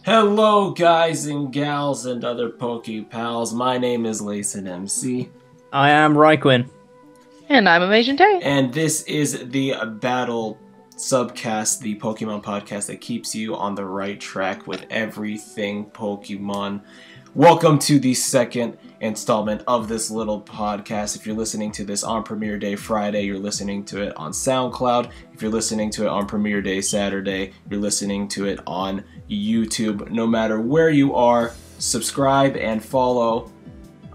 Hello guys and gals and other Poke Pals, my name is LacenMC. I am RhyQuinn. And I'm AmasianTae. And this is the Battle Subcast, the Pokemon podcast that keeps you on the right track with everything Pokemon. Welcome to the second installment of this little podcast. If you're listening to this on Premiere Day Friday, you're listening to it on SoundCloud. If you're listening to it on Premiere Day Saturday, you're listening to it on YouTube. No matter where you are, subscribe and follow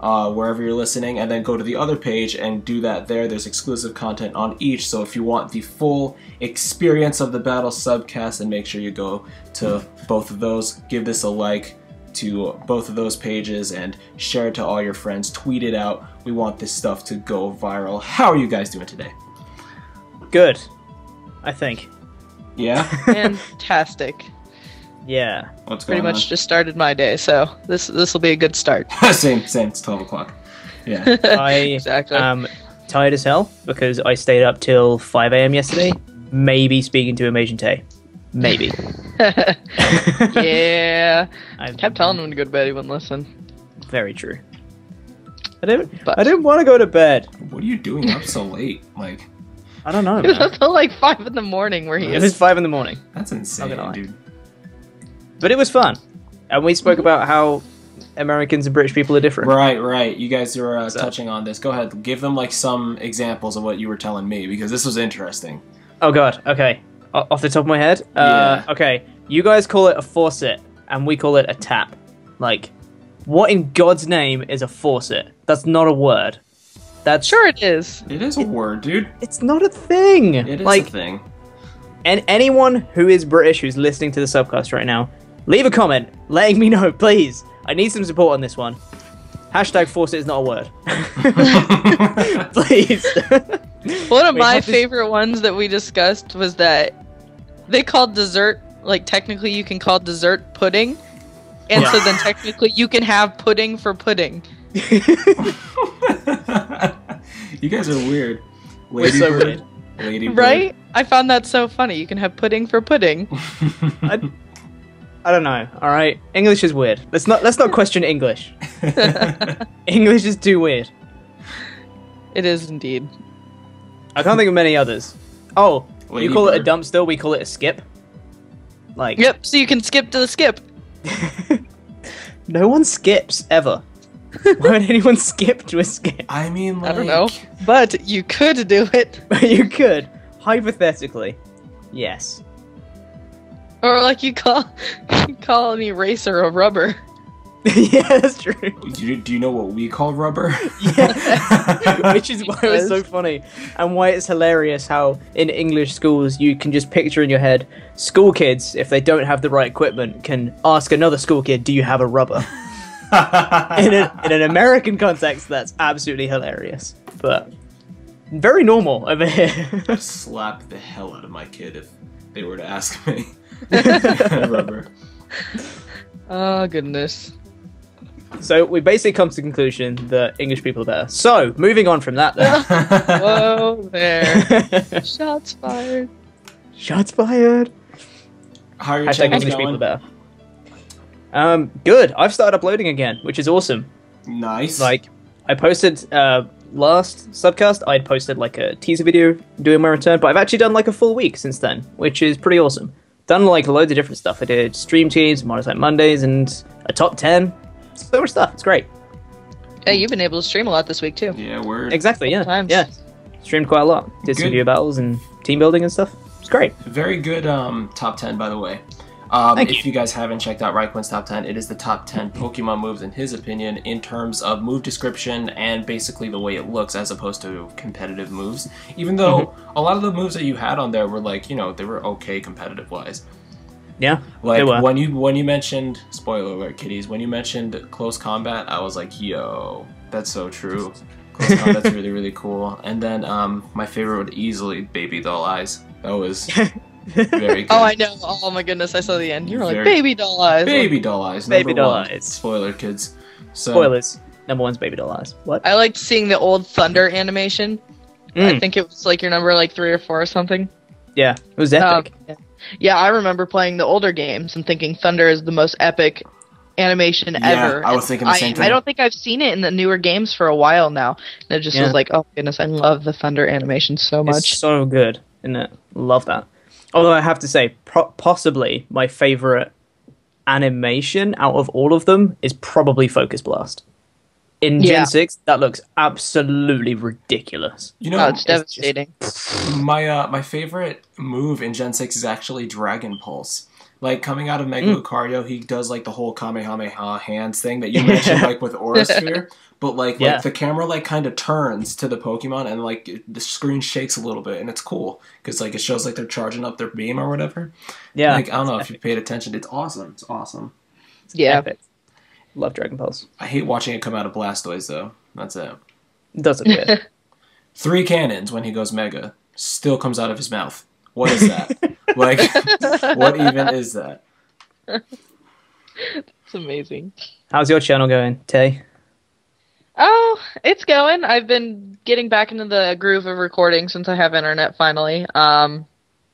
wherever you're listening, and then go to the other page and do that there. There's exclusive content on each, so if you want the full experience of the Battle Subcast, then make sure you go to both of those. Give this a like to both of those pages and share it to all your friends. Tweet it out. We want this stuff to go viral. How are you guys doing today? Good, I think. Yeah? Fantastic. Yeah. What's going Pretty on? much just started my day, so this will be a good start. Same. It's 12 o'clock. Yeah. I Exactly. am tired as hell because I stayed up till 5 a.m. yesterday. Maybe speaking to AmasianTae. Maybe. Yeah. I Kept telling him to go to bed, he wouldn't listen. Very true. I didn't But- want to go to bed. What are you doing up so late? Like, I don't know, It was man. up till like 5 in the morning where he It was is. 5 in the morning. that's insane, Not gonna lie. dude. But it was fun. And we spoke about how Americans and British people are different. Right. You guys were So- touching on this. Go ahead. Give them like some examples of what you were telling me, because this was interesting. Oh god, okay. Off the top of my head? Yeah. Okay, you guys call it a faucet, and we call it a tap. Like, what in God's name is a faucet? That's not a word. That's Sure it is. It is a word, dude. It's not a thing. It is like, a thing. and anyone who is British who's listening to the subcast right now, leave a comment letting me know, please. I need some support on this one. Hashtag faucet is not a word. Please. One of Wait, my have this- favorite ones that we discussed was that they called dessert, like technically you can call dessert pudding, and so then technically you can have pudding for pudding. You guys are weird. We're so Ladybird. weird. Ladybird. Right? I found that so funny. You can have pudding for pudding. I don't know. All right, English is weird. Let's not question English. English is too weird. It is indeed. I can't think of many others. Oh, you call it a Ladybird. dumpster, we call it a skip. Like, Yep, so you can skip to the skip. no one skips ever. Why would anyone skip to a skip? I mean, like, I don't know. But you could do it. You could, hypothetically, yes. Or like you call an eraser a rubber. Yeah, that's true. Do you know what we call rubber? Yeah, which is why it was so funny, and why it's hilarious how in English schools you can just picture in your head school kids, if they don't have the right equipment, can ask another school kid, "Do you have a rubber?" in an American context, that's absolutely hilarious, but very normal over here. I'd slap the hell out of my kid if they were to ask me. Rubber. Oh goodness. So we basically come to the conclusion that English people are better. So moving on from that, then. Whoa there. Shots fired. Shots fired. How are your Hashtag channels English people going? are better. Good. I've started uploading again, which is awesome. Nice. Like, I posted last subcast. I'd posted like a teaser video doing my return, but I've actually done like a full week since then, which is pretty awesome. Done like loads of different stuff. I did stream teams, Monotype Mondays, and a top 10. So much stuff. It's great. Hey, you've been able to stream a lot this week too. Yeah, word. Exactly. Yeah. Times. Yeah. Streamed quite a lot. Did some Good. video battles and team building and stuff. It's great. Very good top 10, by the way. Thank If you guys haven't checked out RhyQuinn's top 10, it is the top 10 Pokemon moves in his opinion in terms of move description and basically the way it looks as opposed to competitive moves. Even though a lot of the moves that you had on there were like, you know, they were okay competitive wise. Yeah. Like they were. when you mentioned, spoiler alert, kiddies, when you mentioned close combat, I was like, yo, that's so true. Close combat's really, really cool. And then my favorite would easily Baby Doll Eyes. That was Very good. Oh, I know. Oh my goodness, I saw the end. You were like, Very- baby doll eyes. Baby doll eyes. Baby Number doll one. eyes. Spoiler, kids. So, Spoilers. Number one's baby doll eyes. What? I liked seeing the old Thunder animation. I think it was like your number like 3 or 4 or something. Yeah, it was epic. Yeah, I remember playing the older games and thinking Thunder is the most epic animation ever. I was thinking the same thing. I don't think I've seen it in the newer games for a while now. And it just was like, oh goodness, I love the Thunder animation so much. It's so good, isn't it? Love that. Although I have to say, possibly my favorite animation out of all of them is probably Focus Blast. In Gen 6, that looks absolutely ridiculous. You know, it's devastating. My favorite move in Gen 6 is actually Dragon Pulse. Like, coming out of Mega Lucario, he does, like, the whole Kamehameha hands thing that you mentioned, like, with Aura Sphere. But, like, the camera, like, kind of turns to the Pokemon, and, like, the screen shakes a little bit, and it's cool. Because, like, it shows, like, they're charging up their beam or whatever. Yeah. Like, I don't know if you paid attention. It's awesome. It's awesome. Yeah. Epic. Love Dragon Pulse. I hate watching it come out of Blastoise, though. That's it. Doesn't fit. 3 cannons when he goes Mega. Still comes out of his mouth. What is that? Like, what even is that? It's amazing. How's your channel going, Tay? Oh, it's going. I've been getting back into the groove of recording since I have internet finally.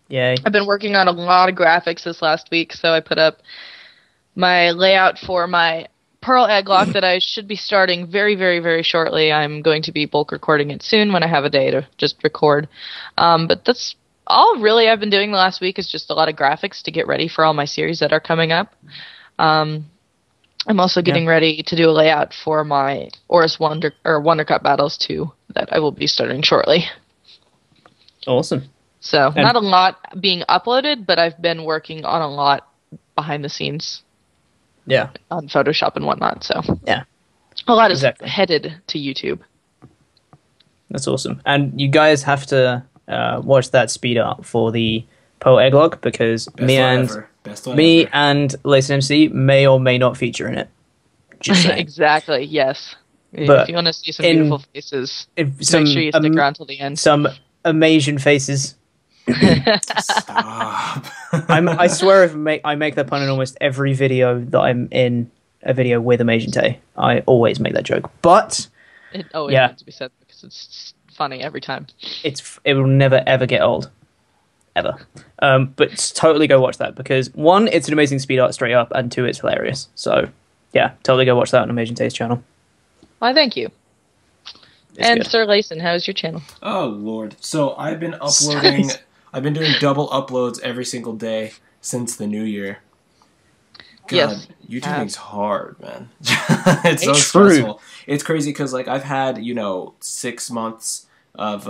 Yay. I've been working on a lot of graphics this last week, so I put up my layout for my Pearl Egglock that I should be starting very, very, very shortly. I'm going to be bulk recording it soon when I have a day to just record. But that's all really I've been doing the last week is just a lot of graphics to get ready for all my series that are coming up. I'm also getting ready to do a layout for my Oris Wonder Cup battles too that I will be starting shortly. Awesome. So not a lot being uploaded, but I've been working on a lot behind the scenes. Yeah. On Photoshop and whatnot, so. Yeah. A lot is headed to YouTube. That's awesome. And you guys have to watch that speed up for the Pearl Egglock because me and LacenMC may or may not feature in it. Just saying. Exactly, yes. But if you want to see some beautiful faces, make sure you stick around till the end. Some Amasian faces. Stop. I swear I make that pun in almost every video that I'm in a video with AmasianTae. I always make that joke. But it always has to be said because it's funny every time. It will never ever get old. Ever. But totally go watch that because 1, it's an amazing speed art straight up, and 2, it's hilarious. So yeah, totally go watch that on AmasianTae's channel. Why, thank you. And Sir Lacen, how's your channel? Oh Lord. So I've been uploading I've been doing double uploads every single day since the new year. God, yes. YouTubing's hard, man. It's so stressful. It's crazy because like I've had 6 months of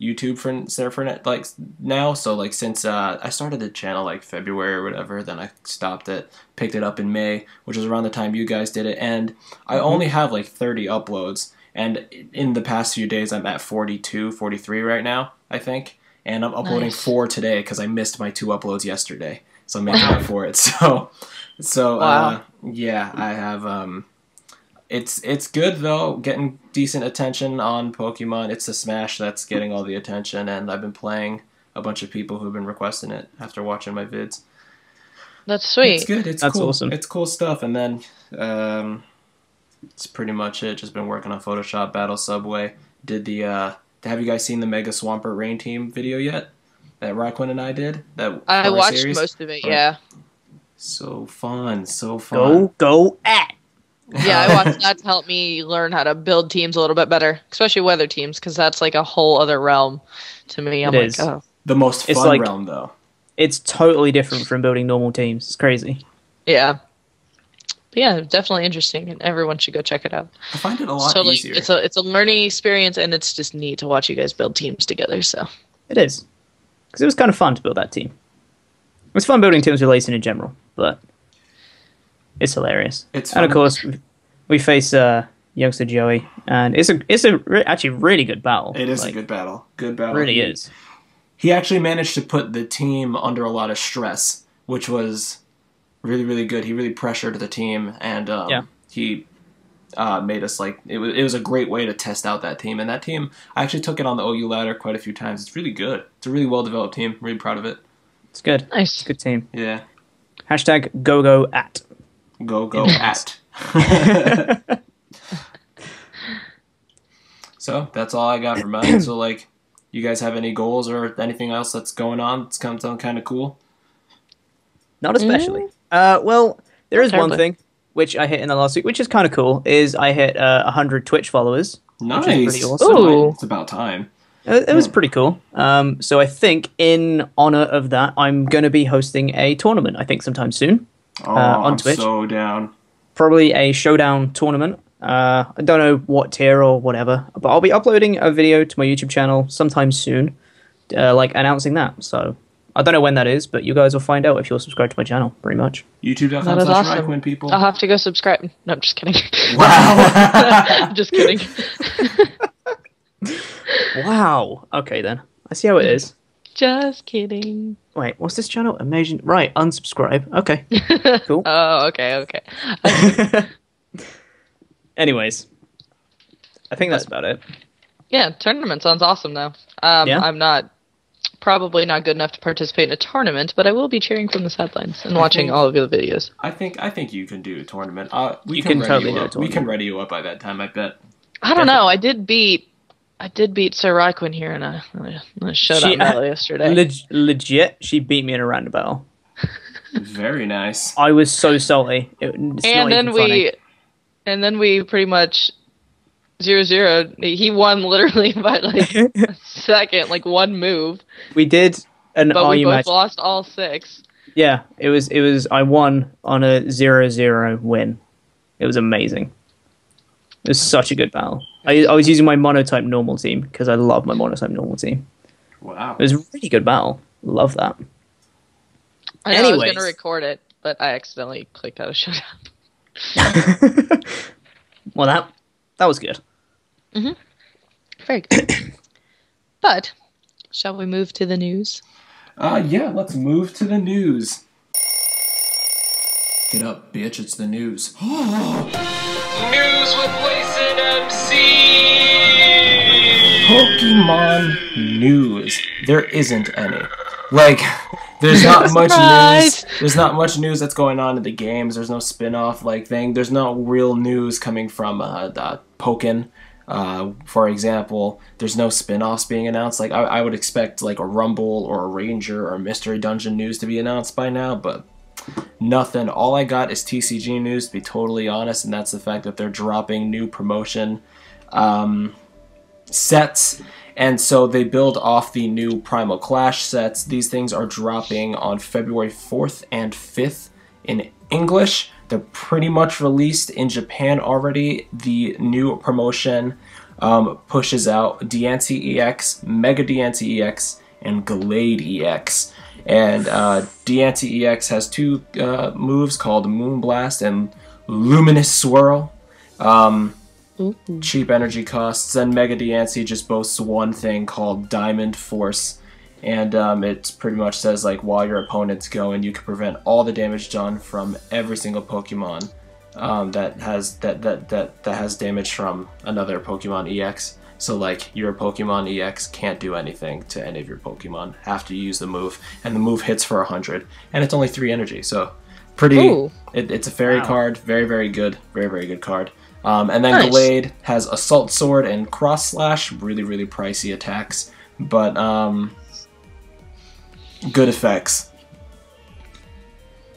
YouTube for like now. So like since I started the channel like February or whatever, then I stopped it, picked it up in May, which was around the time you guys did it, and I only have like 30 uploads. And in the past few days, I'm at 42, 43 right now, I think. And I'm uploading 4 today because I missed my 2 uploads yesterday. So I'm making up for it. So yeah, I have, it's good though, getting decent attention on Pokemon. It's a Smash that's getting all the attention, and I've been playing a bunch of people who've been requesting it after watching my vids. That's sweet. It's good. That's cool. Awesome. It's cool stuff. And then, it's pretty much it. Just been working on Photoshop, Battle Subway. Did the, have you guys seen the Mega Swampert Rain Team video yet? That RhyQuinn and I did? I watched most of it, yeah. So fun, so fun. Go at! Yeah, I watched that to help me learn how to build teams a little bit better, especially weather teams, because that's like a whole other realm to me. I'm like, oh. The most fun realm, though. It's totally different from building normal teams. It's crazy. Yeah. But yeah, definitely interesting, and everyone should go check it out. I find it a lot easier. It's a learning experience, and it's just neat to watch you guys build teams together. So it is, because it was kind of fun to build that team. It was fun building teams with Lacen in general, but it's hilarious. And of course, we face Youngster Joey, and it's actually really good battle. It is a good battle. Good battle. It really is. He actually managed to put the team under a lot of stress, which was really, really good. He really pressured the team, and he made us like it was a great way to test out that team. And that team, I actually took it on the OU ladder quite a few times. It's really good. It's a really well developed team. I'm really proud of it. It's good. Nice. It's a good team. Yeah. Hashtag #GoGoAt. Go at. So that's all I got for mine. So like, you guys have any goals or anything else that's going on? It's kind of cool. Not especially. Well, there is one terribly. thing which I hit in the last week, which is kind of cool. Is I hit 100 Twitch followers. Nice. Which is pretty awesome. Ooh. It's about time. It was pretty cool. So I think in honor of that, I'm going to be hosting a tournament. I think sometime soon. Oh, On I'm Twitch. so down. Probably a showdown tournament. I don't know what tier or whatever, but I'll be uploading a video to my YouTube channel sometime soon, like announcing that. So I don't know when that is, but you guys will find out if you're subscribed to my channel, pretty much. That is YouTube.com/RhyQuinn, awesome. people. I'll have to go subscribe. No, I'm just kidding. Wow. Just kidding. Wow. Okay then. I see how it is. Just kidding. Wait, what's this channel? Amazing. Right, unsubscribe. Okay. Cool. Oh, okay. Anyways, I think that's about it. Yeah, tournament sounds awesome though. Yeah? I'm probably not good enough to participate in a tournament, but I will be cheering from the sidelines and watching all of your videos. I think you can do a tournament. You can totally do a We tournament. can ready you up by that time, I bet. I don't know. I did beat Sir RhyQuinn here in a showdown battle yesterday. Legit, she beat me in a random battle. Very nice. I was so salty. It's not even funny. And then we pretty much 0-0. He won literally by like a second, like one move. We did an But we RU both match. lost all 6. Yeah, it was. I won on a 0-0 win. It was amazing. It was such a good battle. I was using my monotype normal team because I love my monotype normal team. Wow. It was a really good battle. Love that. I know I was Anyways. going to record it, but I accidentally clicked out of showdown. Well, that was good. Very good. But shall we move to the news? Yeah, let's move to the news. Get up, bitch, it's the news. News with LacenMC! Pokemon news. There isn't any. Like, there's not much news. There's not much news that's going on in the games. There's no spin-off like thing. There's no real news coming from Pokken. For example, there's no spin-offs being announced. Like I would expect like a Rumble or a Ranger or Mystery Dungeon news to be announced by now, but nothing. All I got is TCG news, to be totally honest, and that's the fact that they're dropping new promotion sets. And so they build off the new Primal Clash sets. These things are dropping on February 4th and 5th in English. They're pretty much released in Japan already. The new promotion pushes out Diancie EX, Mega Diancie EX, and Glade EX. And Diancie EX has 2 moves called Moonblast and Luminous Swirl. Cheap energy costs, and Mega Diancie just boasts one thing called Diamond Force, and it pretty much says like while your opponent's going, you can prevent all the damage done from every single Pokemon that has damage from another Pokemon EX. So like your Pokemon EX can't do anything to any of your Pokemon after you use the move, and the move hits for 100, and it's only 3 energy, so pretty. It's a fairy card, very good, very good card. And then Nice. Glade has Assault Sword and Cross Slash, really pricey attacks, but good effects.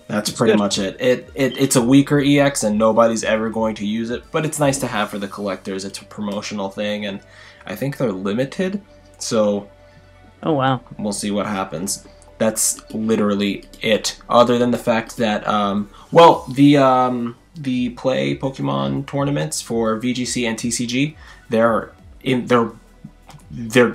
That's pretty much it. It's a weaker EX and nobody's ever going to use it, but it's nice to have for the collectors. It's a promotional thing, and I think they're limited, so Oh wow. we'll see what happens. That's literally it. Other than the fact that, the play Pokemon tournaments for VGC and TCG, they're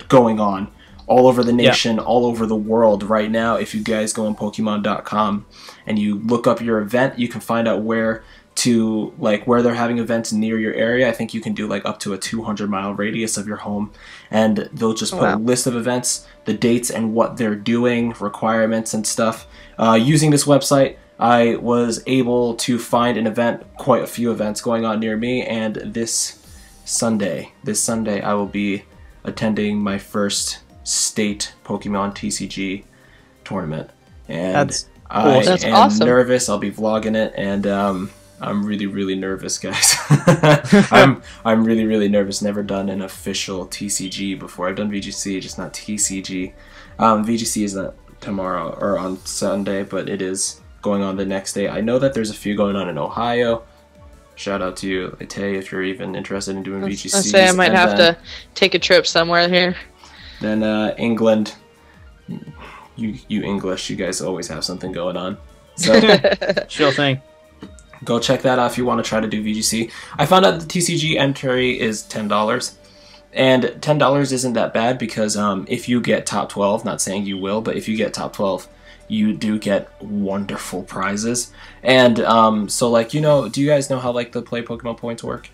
going on all over the nation, all over the world right now. If you guys go on Pokemon.com and you look up your event, you can find out where they're having events near your area. I think you can do like up to a 200-mile radius of your home, and they'll just put a list of events, the dates, and what they're doing, requirements and stuff. Using this website, I was able to find an event, quite a few events going on near me, and this Sunday I will be attending my first state Pokemon TCG tournament. And That's I awesome. That's am awesome. nervous. I'll be vlogging it, and I'm really, really nervous, guys. I'm really, really nervous. Never done an official TCG before. I've done VGC, just not TCG. VGC is not tomorrow or on Sunday, but it is going on the next day. I know that there's a few going on in Ohio. Shout out to you, AmasianTae, if you're even interested in doing VGCs. I say I might have to take a trip somewhere here. Then England, you English, you guys always have something going on. So Sure thing. go check that out if you want to try to do VGC. I found out the TCG entry is $10. And $10 isn't that bad because if you get top 12, not saying you will, but if you get top 12, you do get wonderful prizes. And so, like, you know, do you guys know how, like, the Play Pokemon points work?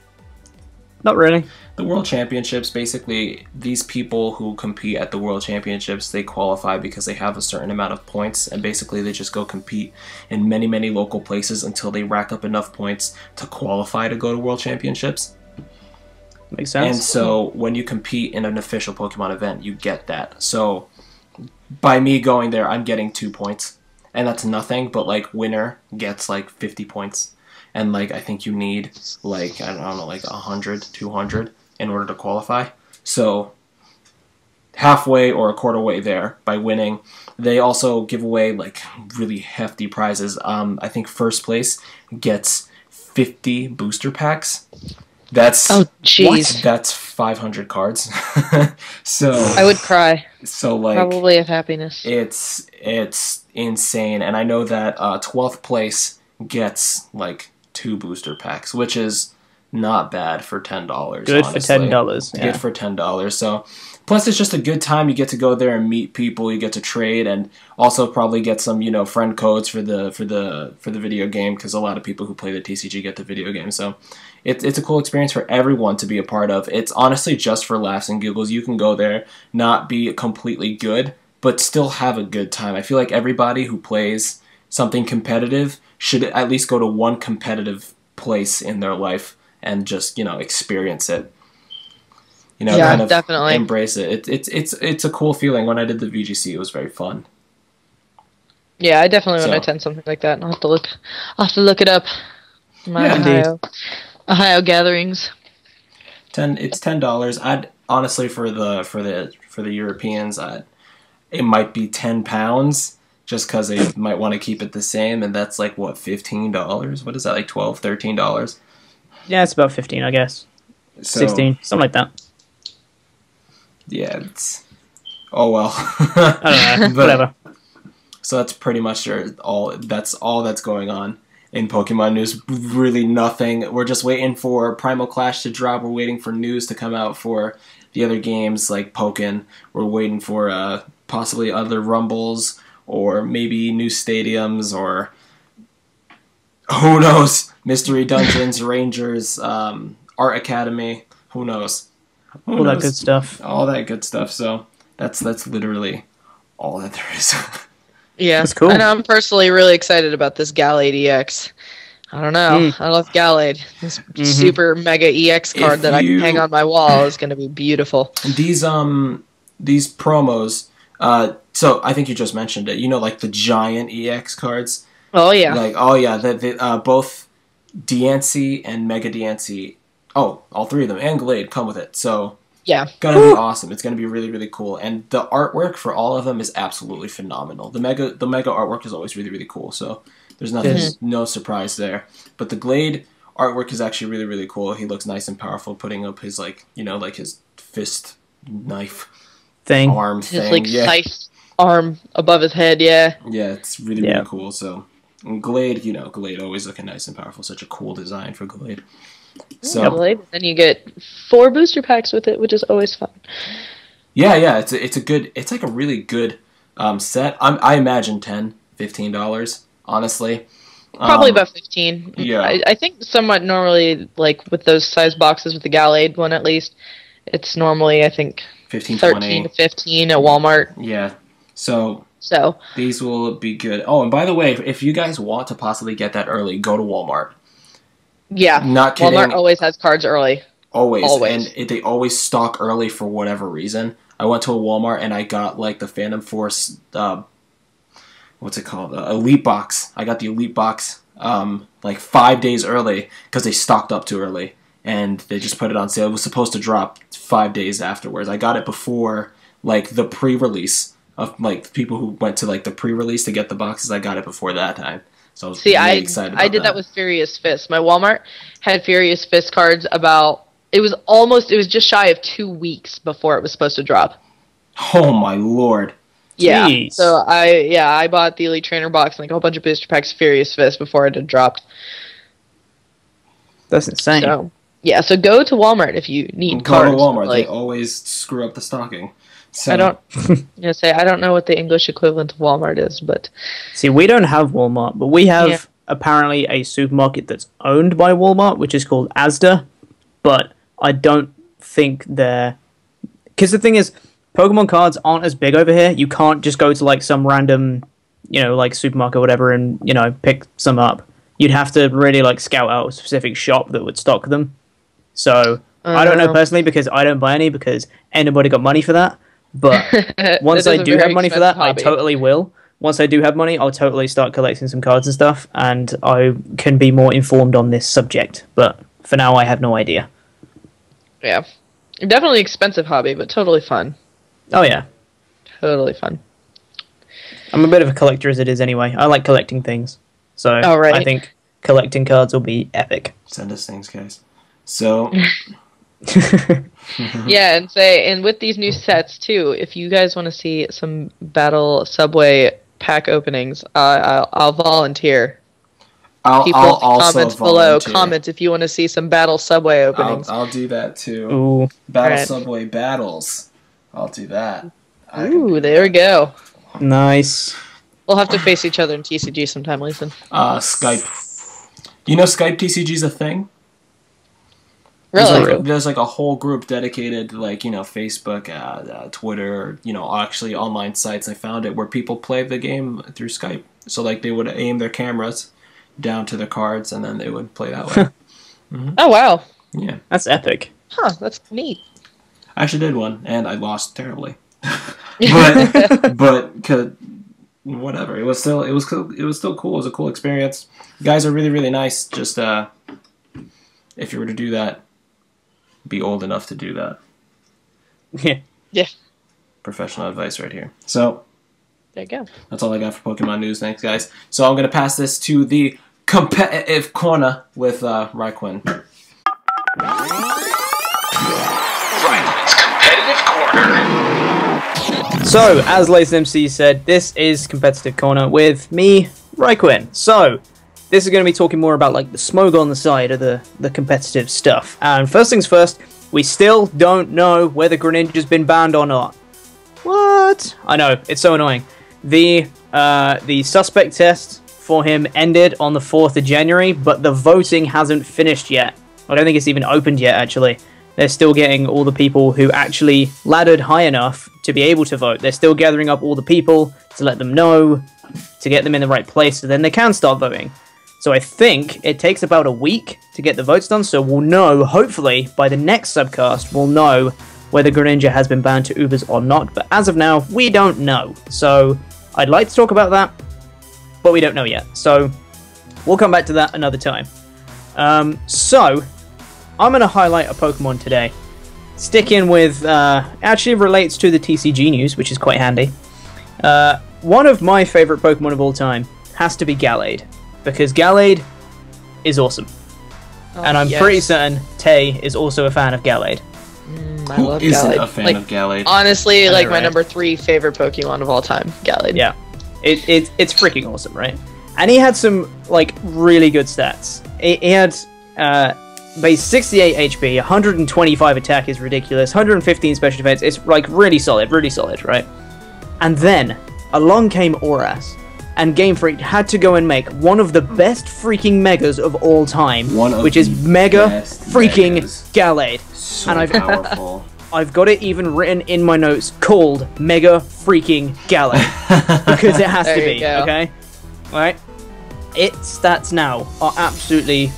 Not really. The World Championships, basically, these people who compete at the World Championships, they qualify because they have a certain amount of points, and basically they just go compete in many, many local places until they rack up enough points to qualify to go to World Championships. Makes sense. And so when you compete in an official Pokemon event, you get that. So by me going there, I'm getting 2 points. And that's nothing, but like winner gets like 50 points. And like I think you need like, I don't know, like 100, 200 in order to qualify. So halfway or a quarter way there by winning. They also give away like really hefty prizes. I think first place gets 50 booster packs. That's That's 500 cards. So I would cry. So like Probably of happiness. It's insane, and I know that 12th place gets like 2 booster packs, which is not bad for $10. Good honestly. for $10. Yeah. Good for $10. So plus it's just a good time. You get to go there and meet people. You get to trade, and also probably get some friend codes for the video game, because a lot of people who play the TCG get the video game. So it's a cool experience for everyone to be a part of. It's honestly just for laughs and giggles. You can go there, not be completely good, but still have a good time. I feel like everybody who plays something competitive should at least go to one competitive place in their life and just experience it. Yeah, kind of definitely. embrace it. It's a cool feeling. When I did the VGC, it was very fun. Yeah, I definitely want to So- attend something like that. I'll have to look it up. My Yeah, indeed. Ohio gatherings. It's $10. I'd honestly for the Europeans, it might be £10 just because they might want to keep it the same, and that's like what, $15? What is that, like $12, $13? Yeah, it's about 15, I guess. So, 16, something like that. Yeah, it's oh well. I don't know. But- Whatever. So that's pretty much all that's going on in Pokemon news. Really nothing. We're just waiting for Primal Clash to drop. We're waiting for news to come out for the other games like Pokken. We're waiting for possibly other Rumbles, or maybe new stadiums, or who knows? Mystery Dungeons, Rangers, Art Academy. Who knows? Who All that knows? good stuff. All that good stuff. So that's literally all that there is. Yeah, That's cool. I know. I'm personally really excited about this Gallade EX. I don't know. I love Gallade. This super mega EX card If that I can you- hang on my wall is going to be beautiful. These promos. So I think you just mentioned it. Like the giant EX cards. Oh yeah. Like both Diancie and Mega Diancie. Oh, all three of them and Glade come with it. So Yeah. gonna be awesome. It's gonna be really, really cool. And the artwork for all of them is absolutely phenomenal. The mega artwork is always really, really cool. So there's nothing, no surprise there. But the Glade artwork is actually really, really cool. He looks nice and powerful, putting up his his fist knife Thing. arm His thing. scythe arm above his head. Yeah. Yeah, it's really, really cool. So and Glade, Glade always looking nice and powerful. Such a cool design for Glade. So Then you get 4 booster packs with it, which is always fun. yeah, it's like a really good set. I imagine $10, $15, honestly. Probably about 15. yeah. I think somewhat normally, like with those size boxes with the Gallade one at least, it's normally, I think, 15, 13 20. to 15 at Walmart. Yeah. So So, these will be good. Oh, and by the way, if you guys want to possibly get that early, go to Walmart. yeah. Not kidding. Walmart always has cards early. Always. Always. And they always stock early for whatever reason. I went to a Walmart and I got like the Phantom Force what's it called? Elite Box. I got the Elite Box like 5 days early because they stocked up too early, and they just put it on sale. It was supposed to drop 5 days afterwards. I got it before like the pre-release of like people who went to like the pre-release to get the boxes. I got it before that time. So I was really excited about I did that with Furious Fist. My Walmart had Furious Fist cards about, it was just shy of 2 weeks before it was supposed to drop. Oh my lord. Yeah. Jeez. So I bought the Elite Trainer box and like a whole bunch of booster packs of Furious Fist before it had dropped. That's insane. So, yeah, so go to Walmart if you need Go cards. to Walmart. Like, They always screw up the stocking. So, I don't know what the English equivalent of Walmart is, but See, we don't have Walmart, but we have apparently a supermarket that's owned by Walmart, which is called Asda. But I don't think they're... Because the thing is, Pokemon cards aren't as big over here. You can't just go to like some random, like supermarket or whatever and, pick some up. You'd have to really like scout out a specific shop that would stock them. So I don't know personally because I don't buy any because anybody got money for that. But once I do have money for that, I totally will. Once I do have money, I'll totally start collecting some cards and stuff, and I can be more informed on this subject. But for now, I have no idea. yeah. Definitely expensive hobby, but totally fun. Oh, yeah. Totally fun. I'm a bit of a collector as it is anyway. I like collecting things. So I think collecting cards will be epic. send us things, guys. So... Yeah, and with these new sets too, if you guys want to see some Battle Subway pack openings, I'll volunteer. I'll also comments volunteer. below. Comment if you want to see some Battle Subway openings. I'll do that too. Ooh. Battle Subway battles. I'll do that. Ooh, there we go. Nice. We'll have to face each other in TCG sometime, Leeson. Skype. You know Skype TCG's a thing? Really? There's like a whole group dedicated to like, Facebook, Twitter, actually online sites. I found it where people play the game through Skype. So like they would aim their cameras down to the cards and then they would play that way. Mm-hmm. Oh, wow. Yeah. That's epic. Huh, that's neat. I actually did one and I lost terribly. but whatever. It was still cool. It was a cool experience. You guys are really, really nice. Just if you were to do that, be old enough to do that. Yeah. Professional advice right here. So, there you go. That's all I got for Pokemon news. Thanks, guys. So I'm going to pass this to the competitive corner with RhyQuinn. RhyQuinn's competitive corner. So, as LacenMC said, this is competitive corner with me, RhyQuinn. So, this is going to be talking more about like the smog on the side of the competitive stuff. And first things first, we still don't know whether Greninja's been banned or not. What? I know, it's so annoying. The suspect test for him ended on the 4th of January, but the voting hasn't finished yet. I don't think it's even opened yet, actually. They're still getting all the people who actually laddered high enough to be able to vote. They're still gathering up all the people to let them know, to get them in the right place, so then they can start voting. So I think it takes about a week to get the votes done, so we'll know, hopefully, by the next subcast, we'll know whether Greninja has been banned to Ubers or not, but as of now, we don't know. So I'd like to talk about that, but we don't know yet. So we'll come back to that another time. So I'm going to highlight a Pokemon today. Sticking with, actually relates to the TCG news, which is quite handy. One of my favourite Pokemon of all time has to be Gallade. Because Gallade is awesome. Oh, and I'm pretty certain Tay is also a fan of Gallade. I Who love isn't Gallade. a fan of Gallade? Honestly, like my right? number 3 favorite Pokemon of all time, Gallade. Yeah. It's freaking awesome, right? And he had some, like, really good stats. He had base 68 HP, 125 attack is ridiculous, 115 special defense. It's, like, really solid, right? And then, along came Oras. And Game Freak had to go and make one of the best freaking megas of all time, which is Mega freaking Gallade. So and powerful. I've got it even written in my notes called Mega freaking Gallade because it has to be, okay? All right. Its stats now are absolutely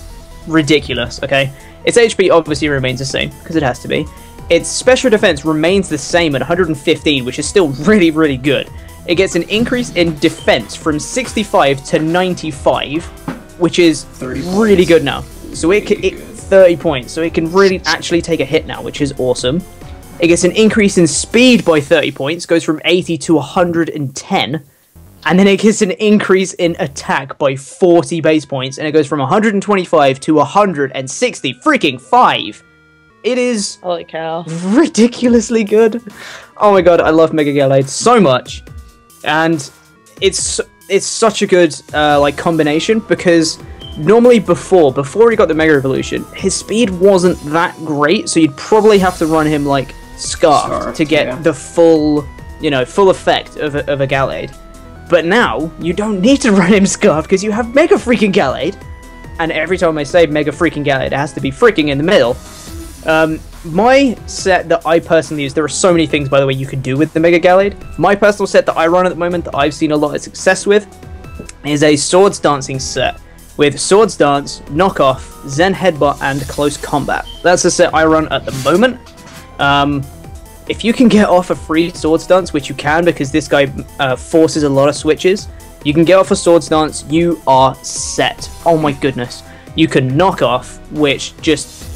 ridiculous, okay? Its HP obviously remains the same because it has to be. Its special defense remains the same at 115, which is still really, really good. It gets an increase in defense from 65 to 95, which is really good now. So it 30 points, so it can really actually take a hit now, which is awesome. It gets an increase in speed by 30 points, goes from 80 to 110, and then it gets an increase in attack by 40 base points, and it goes from 125 to 160 freaking 5. It is Holy cow. ridiculously good. Oh my god, I love Mega Gallade so much, and it's such a good like combination, because normally before he got the Mega Evolution, his speed wasn't that great, so you'd probably have to run him like Scarf to get the full effect of a Gallade. But now you don't need to run him Scarf because you have Mega freaking Gallade, and every time I say Mega freaking Gallade, it has to be freaking in the middle. My set that I personally use, there are so many things, by the way, you can do with the Mega Gallade. My personal set that I run at the moment, that I've seen a lot of success with, is a Swords Dancing set with Swords Dance, Knockoff, Zen Headbutt, and Close Combat. That's the set I run at the moment. If you can get off a free Swords Dance, which you can because this guy forces a lot of switches, you can get off a Swords Dance, you are set. Oh my goodness. You can knock off, which just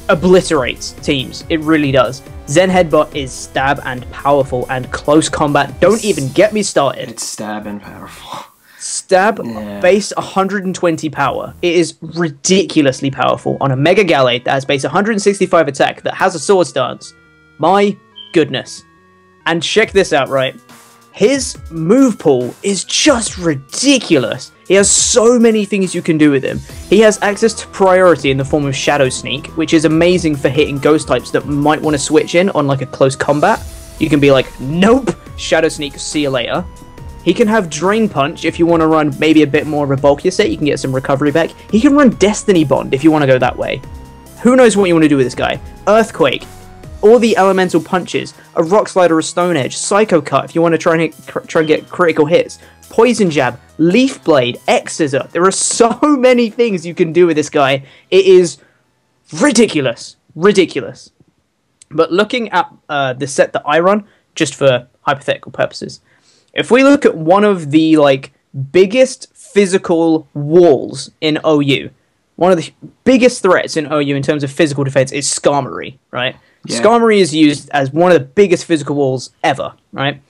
obliterates teams. It really does. Zen Headbutt is stab and powerful, and Close Combat, don't even get me started. It's stab and powerful. Stab base 120 power. It is ridiculously powerful on a Mega Gallade that has base 165 attack that has a Swords Dance. My goodness. And check this out, right? His move pool is just ridiculous. He has so many things you can do with him. He has access to priority in the form of Shadow Sneak, which is amazing for hitting ghost types that might want to switch in on like a close combat. You can be like, nope, Shadow Sneak, see you later. He can have Drain Punch if you want to run maybe a bit more of a bulkier set. You can get some recovery back. He can run Destiny Bond if you want to go that way. Who knows what you want to do with this guy. Earthquake. All the elemental punches, a Rock Slide or a Stone Edge, Psycho Cut if you want to try and get critical hits, Poison Jab, Leaf Blade, X Scissor. There are so many things you can do with this guy. It is ridiculous. Ridiculous. But looking at the set that I run, just for hypothetical purposes, if we look at one of the like biggest physical walls in OU, one of the biggest threats in OU in terms of physical defense is Skarmory, right? Yeah. Skarmory is used as one of the biggest physical walls ever, right?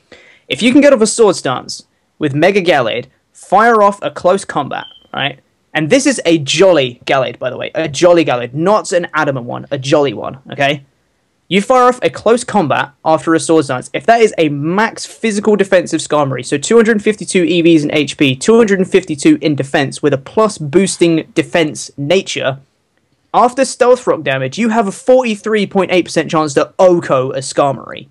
If you can get off a Swords Dance with Mega Gallade, fire off a Close Combat, right? And this is a Jolly Gallade, by the way. A Jolly Gallade, not an Adamant one, a Jolly one, okay? You fire off a Close Combat after a Swords Dance. If that is a max physical defensive Skarmory, so 252 EVs in HP, 252 in defense with a plus boosting defense nature, after Stealth Rock damage, you have a 43.8% chance to OHKO a Skarmory.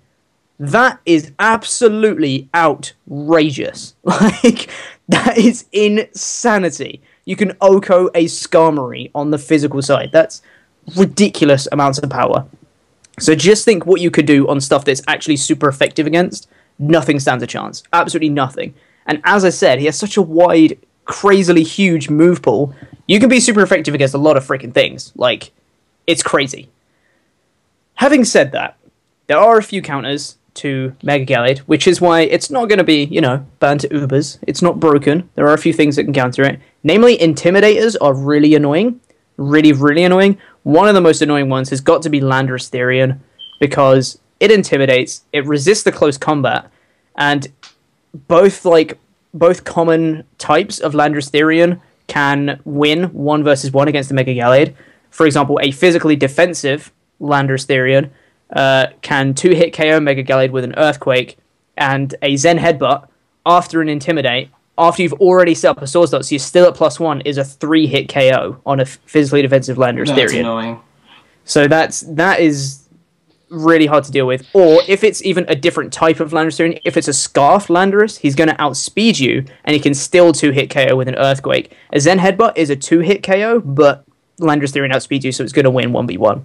That is absolutely outrageous. Like, that is insanity. You can OHKO a Skarmory on the physical side. That's ridiculous amounts of power. So just think what you could do on stuff that's actually super effective against. Nothing stands a chance. Absolutely nothing. And as I said, he has such a wide, crazily huge move pool. You can be super effective against a lot of freaking things. Like, it's crazy. Having said that, there are a few counters to Mega Gallade, which is why it's not going to be, banned to Ubers. It's not broken. There are a few things that can counter it. Namely, Intimidators are really annoying. Really, really annoying. One of the most annoying ones has got to be Landorus Therian, because it intimidates, it resists the close combat, and both common types of Landorus Therian can win 1 versus 1 against the Mega Gallade. For example, a physically defensive Landorus Therian can 2-hit KO Mega Gallade with an Earthquake, and a Zen Headbutt after an Intimidate, after you've already set up a Swords Dance, so you're still at +1, is a 3-hit KO on a physically defensive Landorus Therian. That's annoying. So that is really hard to deal with. Or if it's even a different type of Landorus Therian, if it's a Scarf Landorus, he's going to outspeed you, and he can still 2-hit KO with an Earthquake. A Zen Headbutt is a 2-hit KO, but Landorus Therian outspeeds you, so it's going to win 1v1.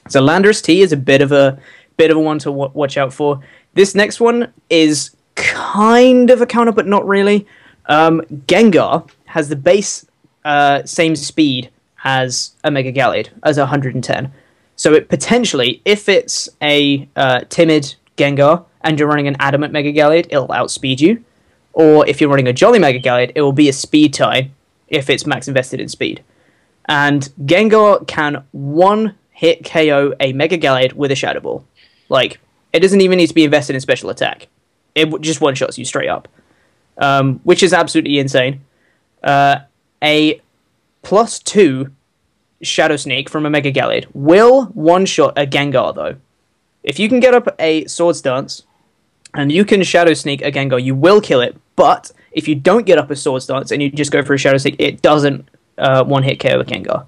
So Landorus T is a bit of a one to watch out for. This next one is kind of a counter, but not really. Gengar has the base same speed as a Mega Gallade, as 110. So it potentially, if it's a timid Gengar and you're running an Adamant Mega Gallade, it'll outspeed you. Or if you're running a Jolly Mega Gallade, it will be a speed tie if it's max invested in speed. And Gengar can one-hit KO a Mega Gallade with a Shadow Ball. Like, it doesn't even need to be invested in special attack. It just one-shots you straight up. Which is absolutely insane. A +2 Shadow Sneak from a Mega Gallade will one-shot a Gengar, though. If you can get up a Swords Dance, and you can Shadow Sneak a Gengar, you will kill it, but if you don't get up a Swords Dance and you just go for a Shadow Sneak, it doesn't one-hit KO a Gengar.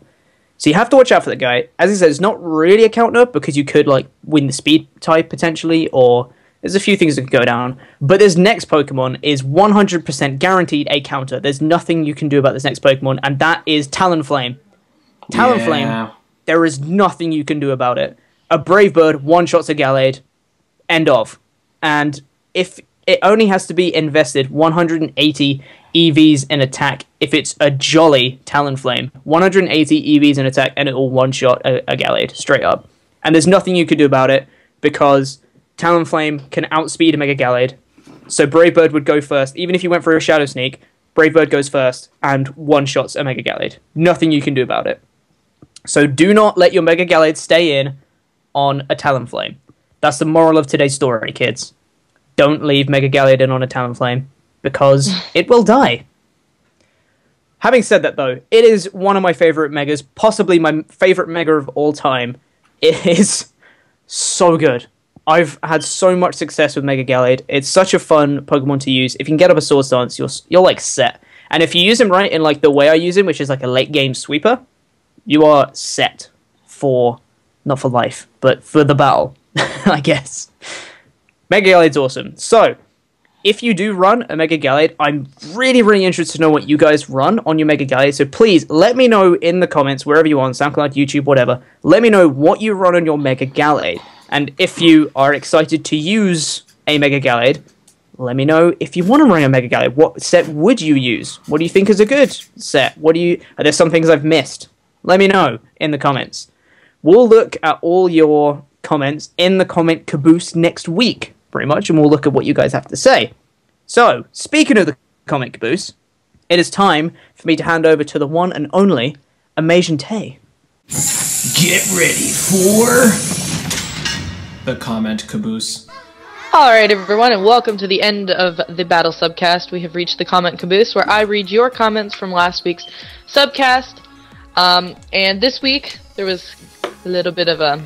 So you have to watch out for that guy. As I said, it's not really a counter, because you could like win the speed type potentially, or there's a few things that could go down. But this next Pokemon is 100% guaranteed a counter. There's nothing you can do about this next Pokemon, and that is Talonflame. Talonflame, there is nothing you can do about it. A Brave Bird one-shots a Gallade, end of. And if it only has to be invested 180 EVs in attack, if it's a Jolly Talonflame, 180 EVs in attack, and it will one-shot a Gallade, straight up. And there's nothing you can do about it, because Talonflame can outspeed a Mega Gallade. So Brave Bird would go first. Even if you went for a Shadow Sneak, Brave Bird goes first and one-shots a Mega Gallade. Nothing you can do about it. So do not let your Mega Gallade stay in on a Talonflame. That's the moral of today's story, kids. Don't leave Mega Gallade in on a Talonflame, because it will die. Having said that, though, it is one of my favorite Megas, possibly my favorite Mega of all time. It is so good. I've had so much success with Mega Gallade. It's such a fun Pokemon to use. If you can get up a Swords Dance, you're like set. And if you use him right in like the way I use him, which is like a late game sweeper, you are set for, not for life, but for the battle, I guess. Mega Gallade's awesome. So, if you do run a Mega Gallade, I'm really, really interested to know what you guys run on your Mega Gallade. So please, let me know in the comments, wherever you are, on SoundCloud, YouTube, whatever. Let me know what you run on your Mega Gallade. And if you are excited to use a Mega Gallade, let me know if you want to run a Mega Gallade. What set would you use? What do you think is a good set? Are there some things I've missed? Let me know in the comments. We'll look at all your comments in the comment caboose next week, pretty much, and we'll look at what you guys have to say. So, speaking of the comment caboose, it is time for me to hand over to the one and only AmasianTae. Get ready for the comment caboose. Alright everyone, and welcome to the end of the Battle Subcast. We have reached the comment caboose, where I read your comments from last week's Subcast. And this week, there was a little bit of a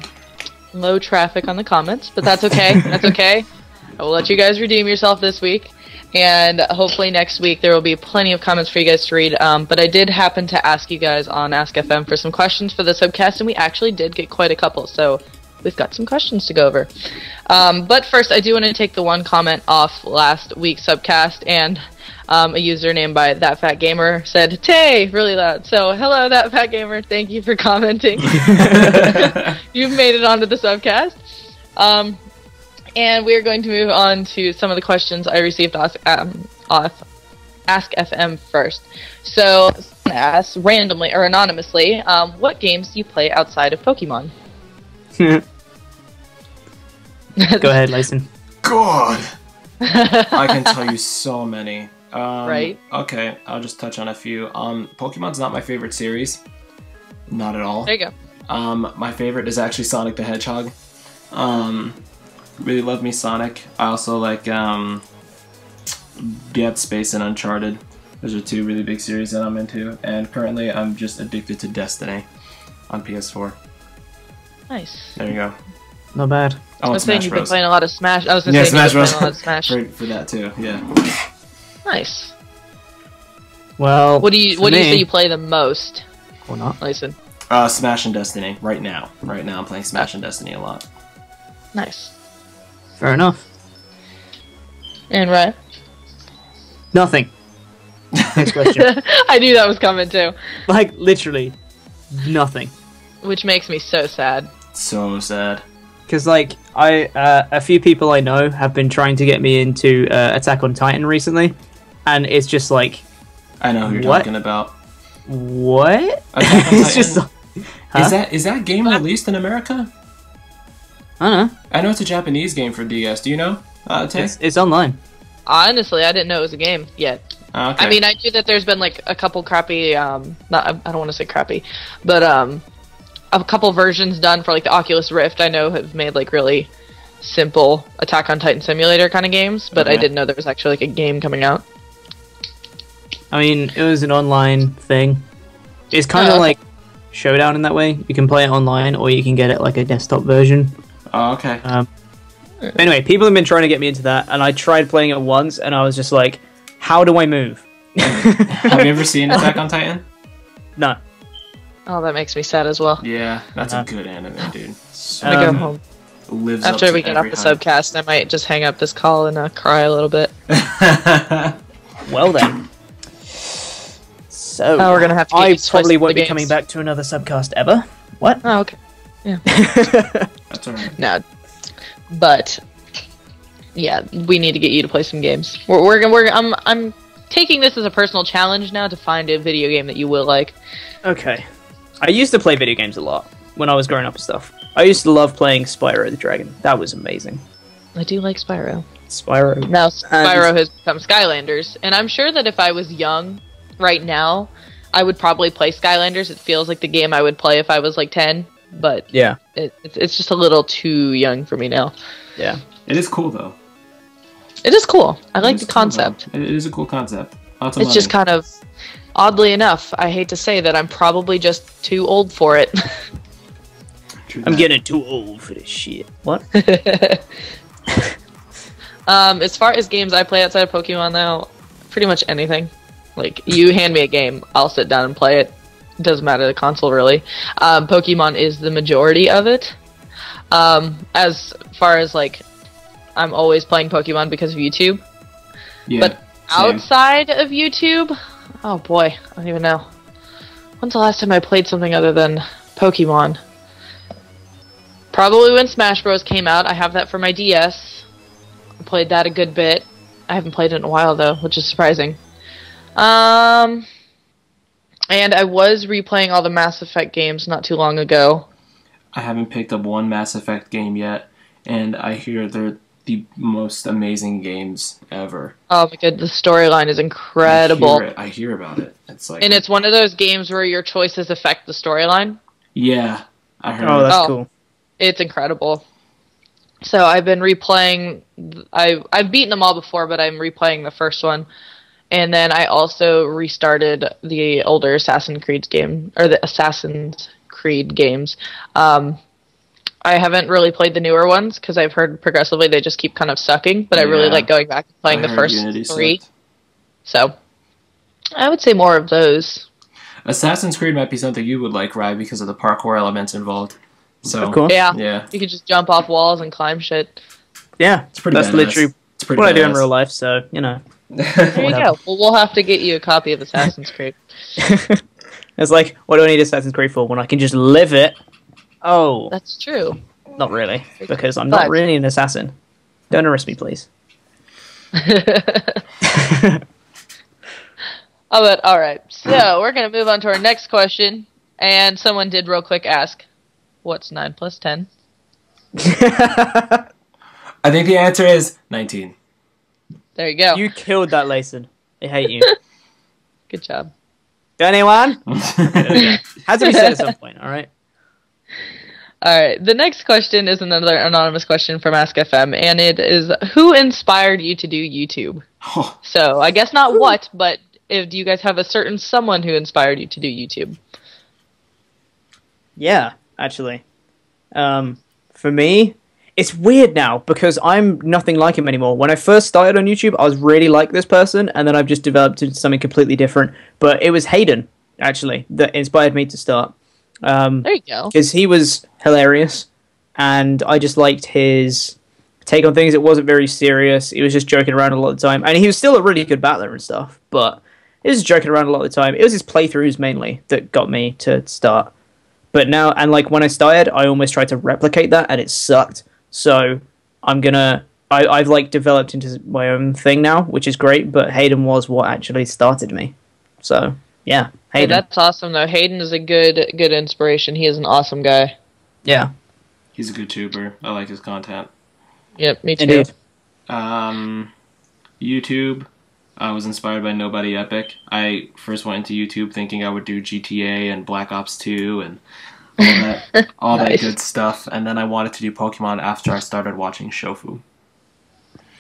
low traffic on the comments, but that's okay. That's okay. I will let you guys redeem yourself this week, and hopefully next week there will be plenty of comments for you guys to read. But I did happen to ask you guys on Ask FM for some questions for the Subcast, and we actually did get quite a couple, so we've got some questions to go over. But first, I do want to take the one comment off last week's Subcast, and a username by That Fat Gamer said, "Tay!" really loud. So, hello, That Fat Gamer. Thank you for commenting. You've made it onto the Subcast. And we're going to move on to some of the questions I received off Ask FM first. So, ask randomly or anonymously, what games do you play outside of Pokemon? Go ahead, Lacen. God! I can tell you so many. Right? Okay, I'll just touch on a few. Pokemon's not my favorite series. Not at all. There you go. My favorite is actually Sonic the Hedgehog. Really love me Sonic. I also like Dead Space and Uncharted. Those are two really big series that I'm into. And currently I'm just addicted to Destiny on PS4. Nice. There you go. Not bad. I was saying you've been playing a lot of Smash. I was gonna say Smash you've been Bros. playing a lot of Smash. for that too, yeah. Nice. Well, what do you say you play the most? Or not. Listen. Smash and Destiny right now. Right now I'm playing Smash and Destiny a lot. Nice. Fair enough. And Ryan? Nothing. Next question. I knew that was coming too. Like, literally, nothing. Which makes me so sad. So sad. Because, like, a few people I know have been trying to get me into Attack on Titan recently, and it's just like... I know who you're talking about. What? It's just like, huh? Is that game released in America? I don't know. I know it's a Japanese game for DS. Do you know? It's online. Honestly, I didn't know it was a game yet. Okay. I mean, I knew that there's been like a couple crappy, I don't want to say crappy, but a couple versions done for like the Oculus Rift. I know have made like really simple Attack on Titan simulator kind of games, but I didn't know there was actually like a game coming out. I mean, it was an online thing. It's kind of like Showdown in that way. You can play it online, or you can get it like a desktop version. Oh, okay. Anyway, people have been trying to get me into that, and I tried playing it once, and I was just like, how do I move? Have you ever seen Attack on Titan? No. Oh, that makes me sad as well. Yeah, that's a good anime, dude. I'm gonna go home. Lives After up we to get off every the hype. subcast, I might just hang up this call and cry a little bit. Well then. So, we're gonna have to get I you twice probably the won't be games. coming back to another subcast ever. What? Oh, okay. Yeah. That's alright. No. But yeah, we need to get you to play some games. I'm taking this as a personal challenge now to find a video game that you will like. Okay. I used to play video games a lot when I was growing up and stuff. I used to love playing Spyro the Dragon. That was amazing. I do like Spyro. Spyro. Now Spyro has become Skylanders, and I'm sure that if I was young right now, I would probably play Skylanders. It feels like the game I would play if I was like 10, but Yeah. it's just a little too young for me now. Yeah. It is cool, though. It is cool. I like It is the cool, concept. though. It is a cool concept. Lots of It's money. just kind of, oddly enough, I hate to say that I'm probably just too old for it. True I'm that. getting too old for this shit. What? As far as games I play outside of Pokemon, though, pretty much anything. Like, you hand me a game, I'll sit down and play it. It doesn't matter the console, really. Pokemon is the majority of it. As far as, like, I'm always playing Pokemon because of YouTube. Yeah. But same. outside of YouTube, oh boy, I don't even know. When's the last time I played something other than Pokemon? Probably when Smash Bros. Came out. I have that for my DS. I played that a good bit. I haven't played it in a while though, which is surprising. And I was replaying all the Mass Effect games not too long ago. I haven't picked up one Mass Effect game yet, and I hear they're the most amazing games ever. Oh my god, the storyline is incredible. I hear about it. It's like, And it's one of those games where your choices affect the storyline. yeah, I heard. Oh, that's Oh. cool. It's incredible. So I've been replaying. I've beaten them all before, but I'm replaying the first one, and then I also restarted the older Assassin's Creed game or the Assassin's Creed games. I haven't really played the newer ones because I've heard progressively they just keep kind of sucking. But I really Yeah. like going back and playing I the heard first Unity 3. sucked. So I would say more of those. Assassin's Creed might be something you would like, Rye, because of the parkour elements involved. So, Of course. Yeah, yeah, you could just jump off walls and climb shit. Yeah, it's pretty. that's badass. literally It's pretty what I do in badass. real life, so, you know. There you go. Well, we'll have to get you a copy of Assassin's Creed. It's like, what do I need Assassin's Creed for when I can just live it? Oh, That's true. not really, because I'm not But- really an assassin. Don't arrest me, please. Oh, but all right. So we're gonna move on to our next question, and someone did real quick ask, "What's 9 plus 10?" I think the answer is 19. There you go. You killed that, Lacen. I hate you. Good job. Anyone? Had to be said at some point, alright? All right. The next question is another anonymous question from Ask FM, and it is, "Who inspired you to do YouTube?" Oh, So I guess not what, but do you guys have a certain someone who inspired you to do YouTube? Yeah, actually. For me, it's weird now because I'm nothing like him anymore. When I first started on YouTube, I was really like this person, and then I've just developed into something completely different. But it was Hayden, actually, that inspired me to start. There you go. Because he was hilarious, and I just liked his take on things. It wasn't very serious. He was just joking around a lot of the time, and he was still a really good battler and stuff, but he was joking around a lot of the time. It was his playthroughs mainly that got me to start. But now, and like when I started, I almost tried to replicate that, and it sucked. So I've like developed into my own thing now, which is great. But Hayden was what actually started me. So yeah, Hey, Hayden. that's awesome though. Hayden is a good inspiration. He is an awesome guy. Yeah, he's a good tuber. I like his content. Yep, me too. indeed. YouTube. I was inspired by Nobody Epic. I first went into YouTube thinking I would do GTA and Black Ops 2 and all that good stuff. And then I wanted to do Pokemon after I started watching Shofu.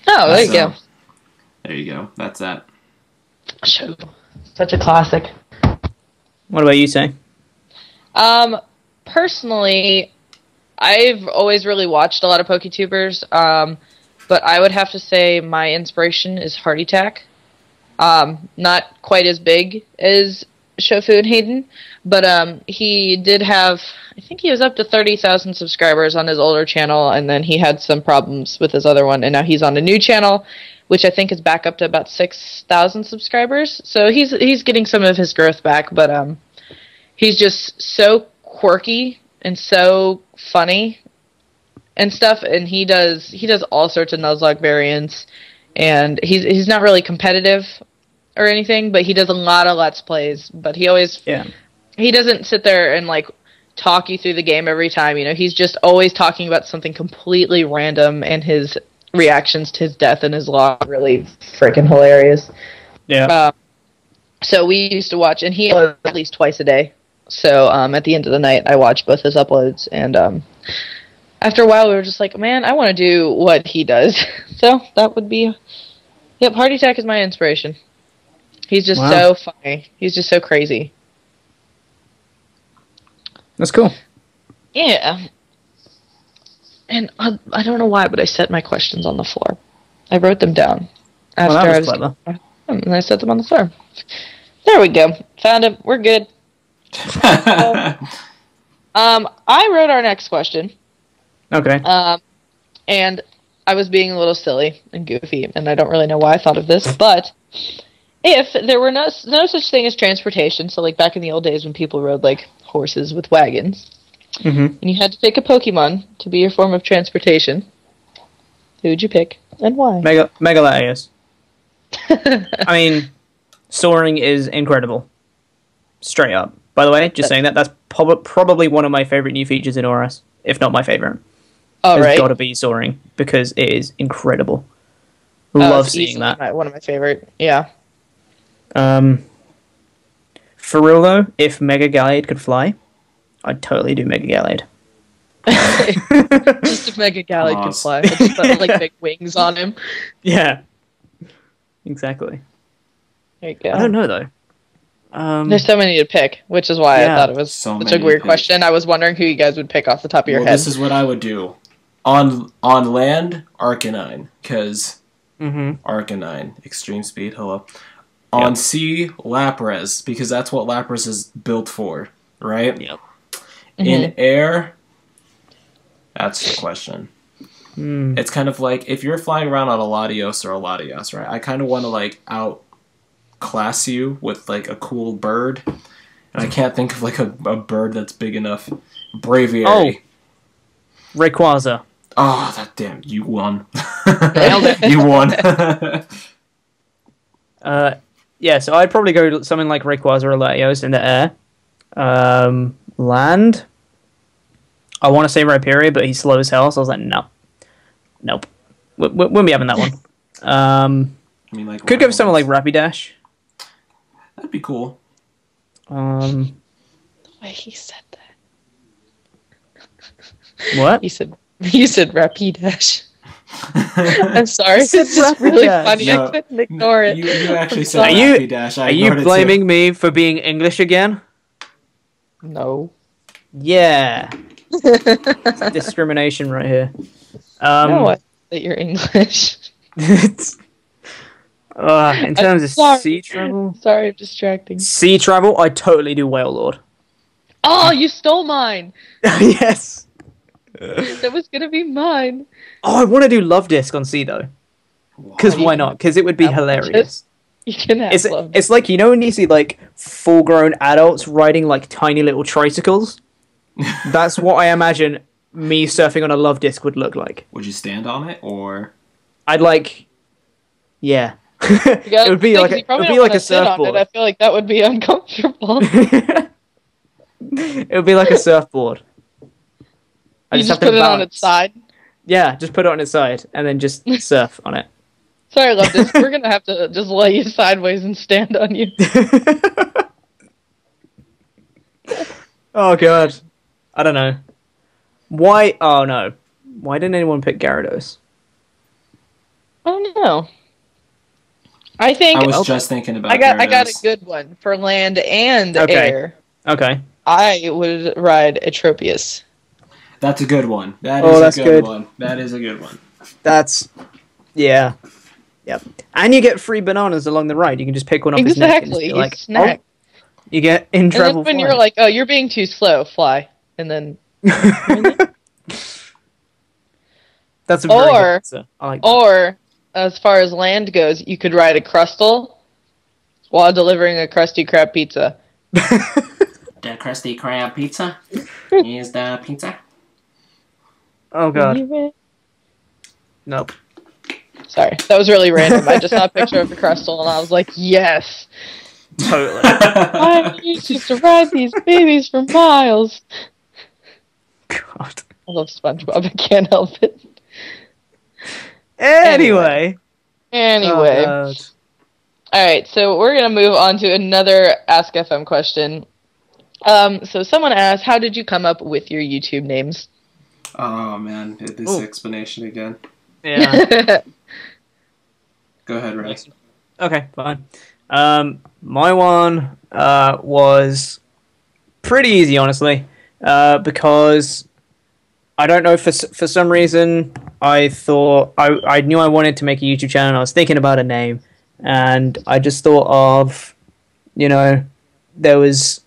Oh, there you go. There you go. That's that. Shofu. Such a classic. What about you, Tay? Personally, I've always really watched a lot of PokeTubers, but I would have to say my inspiration is HeartAttack. Not quite as big as Shofu and Hayden, but he did have, I think he was up to 30,000 subscribers on his older channel, and then he had some problems with his other one, and now he's on a new channel, which I think is back up to about 6,000 subscribers. So he's getting some of his growth back, but he's just so quirky and so funny and stuff, and he does all sorts of Nuzlocke variants, and he's not really competitive or anything, but he does a lot of Let's Plays, but he always he doesn't sit there and like talk you through the game every time, he's just always talking about something completely random, and his reactions to his death and his loss are really freaking hilarious. Yeah. So we used to watch, and he uploads at least twice a day. So at the end of the night, I watch both his uploads, and after a while, we were just like, man, I want to do what he does. So that would be, HeartAttack is my inspiration. He's just so funny. He's just so crazy. That's cool. Yeah. And I don't know why, but I set my questions on the floor. I wrote them down. That was clever. And I set them on the floor. There we go. Found him. We're good. I wrote our next question. Okay. And I was being a little silly and goofy, and I don't really know why I thought of this, but if there were no such thing as transportation, so like back in the old days when people rode like horses with wagons, and you had to pick a Pokemon to be your form of transportation, who would you pick and why? Megalaius. I mean, soaring is incredible. Straight up. By the way, just saying that's probably one of my favorite new features in ORS, if not my favorite. Oh, right. It's got to be soaring, because it is incredible. Love seeing that. One of my favorite, yeah. For real though, if Mega Gallade could fly, I'd totally do Mega Gallade. Just if Mega Gallade could fly. I just put like big wings on him. Yeah. Exactly. There you go. I don't know though. There's so many to pick, which is why I thought it was such a weird question. I was wondering who you guys would pick off the top of your head. This is what I would do. On land, Arcanine, because Arcanine, extreme speed, hello. On sea, Lapras, because that's what Lapras is built for, right? Yep. In air, that's the question. It's kind of like, if you're flying around on a Latios or a Latias, right? I kind of want to like outclass you with like a cool bird, and I can't think of like a bird that's big enough. Braviary. Oh, Rayquaza. Oh, that damn! You won. You won. Yeah, so I'd probably go something like Rayquaza or Latios in the air. Land. I want to say Rhyperior, but he's slow as hell, so I was like, nope. Wouldn't be having that one. I mean, like, could go for someone like Rapidash. That'd be cool. The way he said that. What? You said Rapidash. I'm sorry. It's just really funny. No, I couldn't ignore it. You actually said Rapidash. Are you blaming me for being English again? No. Yeah. Discrimination right here. No, I that you're English. In terms of sea travel? Sorry, I'm distracting. Sea travel? I totally do Wailord. Oh, you stole mine! Yes! That was gonna be mine. Oh, I want to do Love Disc on sea, though. Because why not? Because it would be hilarious. You can have Love Disc. It's like, you know when you see, like, full-grown adults riding, like, tiny little tricycles? That's what I imagine me surfing on a Love Disc would look like. Would you stand on it, or...? I'd, like... Yeah. It would be like a surfboard. I feel like that would be uncomfortable. It would be like a surfboard. You just put it on its side? Yeah, just put it on its side and then just surf on it. Sorry, love this. We're gonna have to just lay you sideways and stand on you. Oh god, I don't know. Why? Oh no, why didn't anyone pick Gyarados? I don't know. I think I was just thinking about. I got a Gyarados. good one for land and Okay. air. Okay. I would ride Atropius. That's a good one. That's a good. one. That is a good one. That's yeah. Yep. And you get free bananas along the ride. You can just pick one off his neck and just Exactly. be You like, snack. oh, you get in And then trouble. when you're like, oh, you're being too slow, fly. And then That's a very good Or- answer. I like that. or as far as land goes, you could ride a Crustle while delivering a Krusty Krab pizza. The Krusty Krab pizza is the pizza. Oh god. Nope. Sorry, that was really random. I just saw a picture of the Crustle and I was like, yes. Totally. I need you to ride these babies for miles. God. I love SpongeBob. I can't help it. Anyway. Anyway. Oh, God. Alright, so we're going to move on to another Ask FM question. So someone asked, how did you come up with your YouTube names? Oh man, this Ooh. explanation again. Yeah. Go ahead, Ray. Okay, fine. My one was pretty easy, honestly, because I don't know, for some reason I thought I knew I wanted to make a YouTube channel. I was thinking about a name, and I just thought of, there was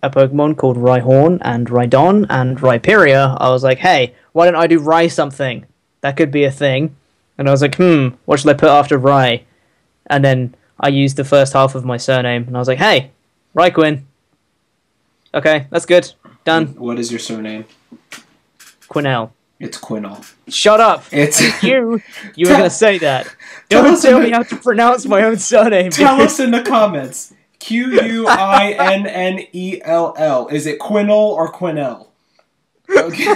a Pokemon called Rhyhorn and Rhydon and Rhyperior. I was like, hey, why don't I do Rhy something? That could be a thing. And I was like, what should I put after Rhy? And then I used the first half of my surname, and I was like, hey, RhyQuinn. Okay, that's good. Done. What is your surname? Quinnell. It's Quinnell. Shut up. It's You were going to say that. Tell Don't us tell in me the- how to pronounce my own surname. Tell us in the comments. Quinnell. Is it Quinnell or Quinnell? Okay.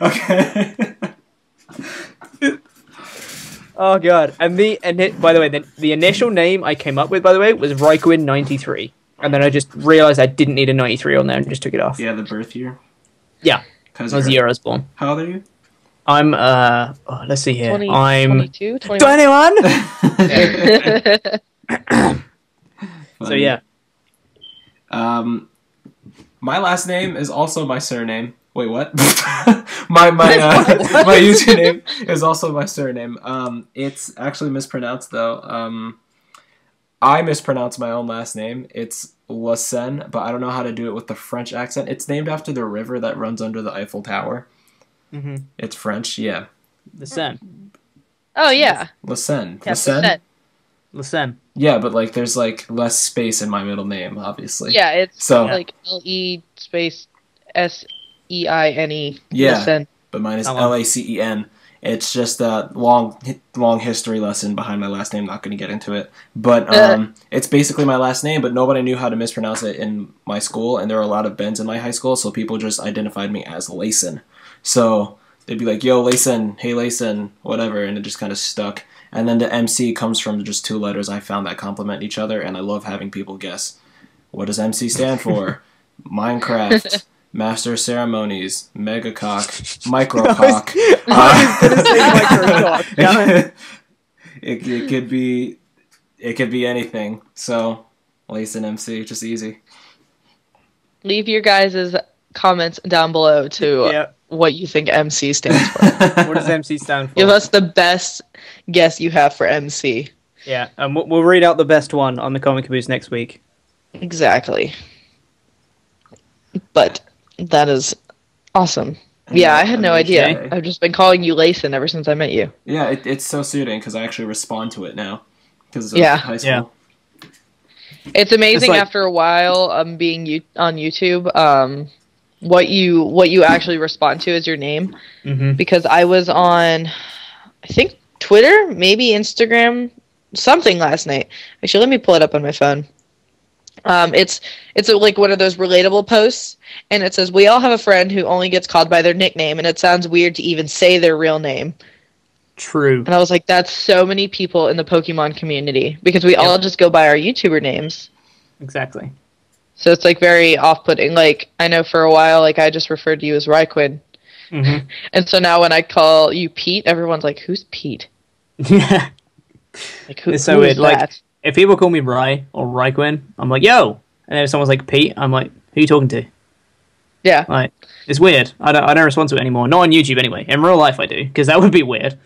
Okay. Oh, God. And by the way, the initial name I came up with, by the way, was RhyQuinn 93. And then I just realized I didn't need a 93 on there and just took it off. Yeah, the birth year. Yeah. 'Cause That was the year I was born. How old are you? I'm, let's see here. 20, I'm 22, 21. 21! So, yeah. My last name is also my surname. Wait, what? my username is also my surname. It's actually mispronounced though. I mispronounce my own last name. It's Lacen, but I don't know how to do it with the French accent. It's named after the river that runs under the Eiffel Tower. Mm-hmm. It's French, yeah. The Sen. Oh, yeah. Lacen. Yeah, Lacen? Lacen. Yeah, but there's less space in my middle name, obviously. Yeah, it's So- like LE space SEINE. Yeah. Listen. But mine is Oh, wow. LACEN. It's just a long history lesson behind my last name. Not going to get into it, but it's basically my last name. But nobody knew how to mispronounce it in my school, and there were a lot of Bens in my high school, so people just identified me as Lacen. So they'd be like, "Yo, Lacen, hey Lacen, whatever," and it just kind of stuck. And then the MC comes from just two letters I found that complement each other, and I love having people guess. What does MC stand for? Minecraft. Master of Ceremonies, Megacock, Microcock. I was gonna say Microcock, damn it. It could be anything. So, LacenMC, just easy. Leave your guys' comments down below to Yeah. what you think MC stands for. What does MC stand for? Give us the best guess you have for MC. Yeah, and we'll read out the best one on the Comic Caboose next week. Exactly. But that is awesome. Yeah, I had no idea. Okay. I've just been calling you Lacen ever since I met you. Yeah, it's so suiting because I actually respond to it now. Because Yeah. high school. Yeah. It's amazing It's like- after a while being on YouTube, what you actually respond to is your name. Mm-hmm. Because I was on, I think Twitter, maybe Instagram, something last night. Actually, let me pull it up on my phone. It's like one of those relatable posts, and it says, "We all have a friend who only gets called by their nickname, and it sounds weird to even say their real name." True. And I was like, that's so many people in the Pokemon community, because we all just go by our YouTuber names. Exactly. So it's like very off-putting. Like, I know for a while, like, I just referred to you as RhyQuinn. Mm-hmm. And so now when I call you Pete, everyone's like, who's Pete? Yeah. Like, It's so weird. Like, if people call me Rhy or RhyQuinn, I'm like, yo! And then if someone's like Pete, I'm like, who are you talking to? Yeah. Like, it's weird. I don't respond to it anymore. Not on YouTube anyway. In real life I do, because that would be weird.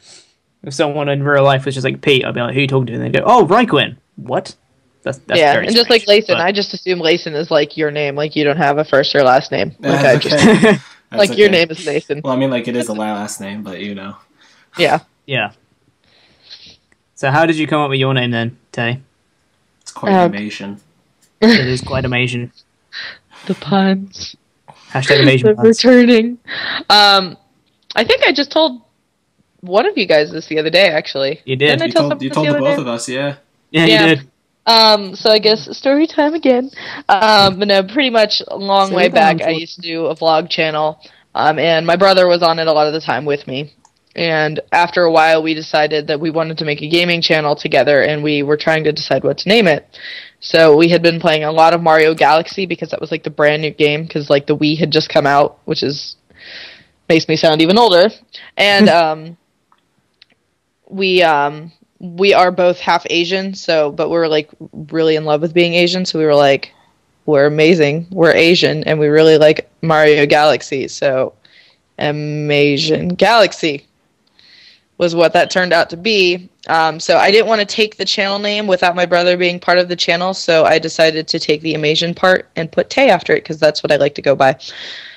If someone in real life was just like Pete, I'd be like, who are you talking to? And they'd go, oh, RhyQuinn. What? That's yeah, very and just strange, like Lacen, but... I just assume Lacen is like your name, like you don't have a first or last name. Like I That's just okay. like okay. your name is Lacen. Well, I mean, like it is a last name, but you know. Yeah. Yeah. So how did you come up with your name then, Tay? It's quite Amasian. It is quite Amasian. The puns. Hashtag Amasian puns. Returning. I think I just told one of you guys this the other day, actually. You did. Didn't I tell You told the both of us, yeah. Yeah, Yeah. you did. So I guess story time again. But no, pretty much a long way back, I used to do a vlog channel, and my brother was on it a lot of the time with me. And after a while, we decided that we wanted to make a gaming channel together, and we were trying to decide what to name it. So we had been playing a lot of Mario Galaxy, because that was like the brand new game, because like the Wii had just come out, which is makes me sound even older. And we are both half Asian, but we're like really in love with being Asian, so we were like, we're amazing, we're Asian, and we really like Mario Galaxy, so Amasian Galaxy was what that turned out to be. So I didn't want to take the channel name without my brother being part of the channel, so I decided to take the Amasian part and put Tae after it, because that's what I like to go by.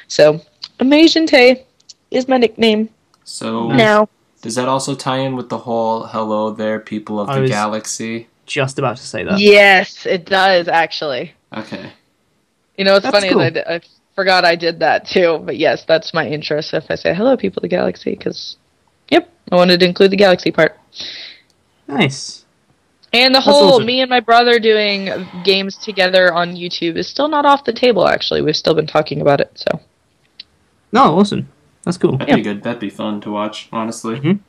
So AmasianTae is my nickname. So now, does that also tie in with the whole hello there, people of the galaxy? Just about to say that. Yes, it does, actually. Okay. You know what's funny cool. is I forgot I did that too, but yes, that's my intro. So if I say hello, people of the galaxy, because, yep, I wanted to include the galaxy part. Nice. And the whole me and my brother doing games together on YouTube is still not off the table, actually. We've still been talking about it, so. No, awesome. That's cool. That'd be good. That'd be fun to watch, honestly. Mm-hmm.